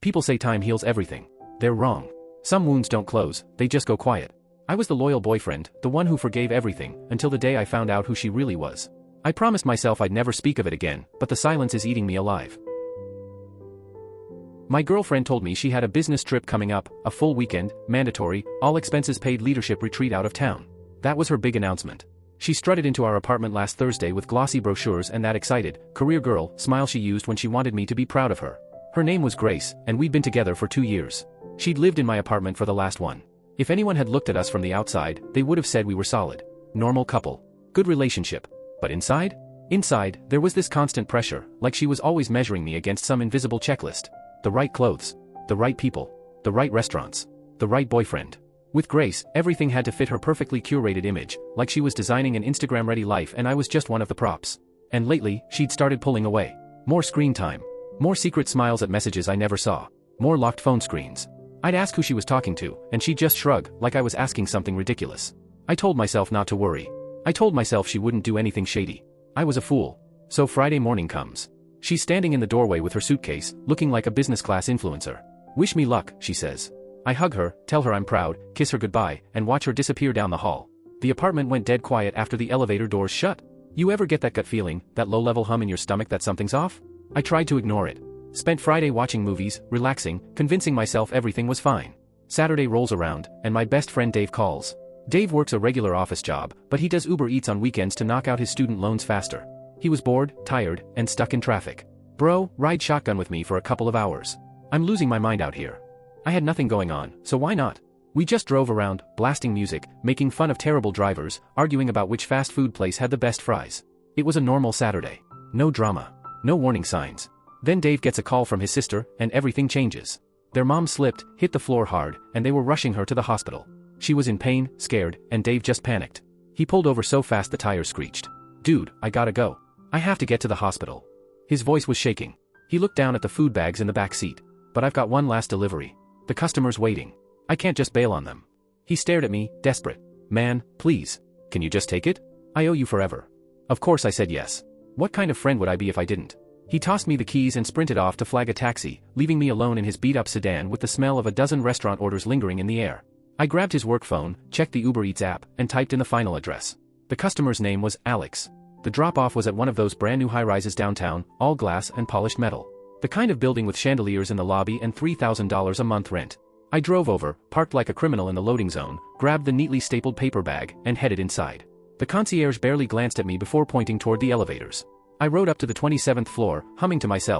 People say time heals everything. They're wrong. Some wounds don't close, they just go quiet. I was the loyal boyfriend, the one who forgave everything, until the day I found out who she really was. I promised myself I'd never speak of it again, but the silence is eating me alive. My girlfriend told me she had a business trip coming up, a full weekend, mandatory, all expenses paid leadership retreat out of town. That was her big announcement. She strutted into our apartment last Thursday with glossy brochures and that excited, career girl smile she used when she wanted me to be proud of her. Her name was Grace, and we'd been together for 2 years. She'd lived in my apartment for the last one. If anyone had looked at us from the outside, they would have said we were solid. Normal couple. Good relationship. But inside? Inside, there was this constant pressure, like she was always measuring me against some invisible checklist. The right clothes. The right people. The right restaurants. The right boyfriend. With Grace, everything had to fit her perfectly curated image, like she was designing an Instagram-ready life and I was just one of the props. And lately, she'd started pulling away. More screen time. More secret smiles at messages I never saw. More locked phone screens. I'd ask who she was talking to, and she'd just shrug, like I was asking something ridiculous. I told myself not to worry. I told myself she wouldn't do anything shady. I was a fool. So Friday morning comes. She's standing in the doorway with her suitcase, looking like a business-class influencer. Wish me luck, she says. I hug her, tell her I'm proud, kiss her goodbye, and watch her disappear down the hall. The apartment went dead quiet after the elevator doors shut. You ever get that gut feeling, that low-level hum in your stomach that something's off? I tried to ignore it. Spent Friday watching movies, relaxing, convincing myself everything was fine. Saturday rolls around, and my best friend Dave calls. Dave works a regular office job, but he does Uber Eats on weekends to knock out his student loans faster. He was bored, tired, and stuck in traffic. Bro, ride shotgun with me for a couple of hours. I'm losing my mind out here. I had nothing going on, so why not? We just drove around, blasting music, making fun of terrible drivers, arguing about which fast food place had the best fries. It was a normal Saturday. No drama. No warning signs. Then Dave gets a call from his sister, and everything changes. Their mom slipped, hit the floor hard, and they were rushing her to the hospital. She was in pain, scared, and Dave just panicked. He pulled over so fast the tires screeched. Dude, I gotta go. I have to get to the hospital. His voice was shaking. He looked down at the food bags in the back seat. But I've got one last delivery. The customer's waiting. I can't just bail on them. He stared at me, desperate. Man, please. Can you just take it? I owe you forever. Of course I said yes. What kind of friend would I be if I didn't? He tossed me the keys and sprinted off to flag a taxi, leaving me alone in his beat-up sedan with the smell of a dozen restaurant orders lingering in the air. I grabbed his work phone, checked the Uber Eats app, and typed in the final address. The customer's name was Alex. The drop-off was at one of those brand-new high-rises downtown, all glass and polished metal. The kind of building with chandeliers in the lobby and $3,000 a month rent. I drove over, parked like a criminal in the loading zone, grabbed the neatly stapled paper bag, and headed inside. The concierge barely glanced at me before pointing toward the elevators. I rode up to the 27th floor, humming to myself,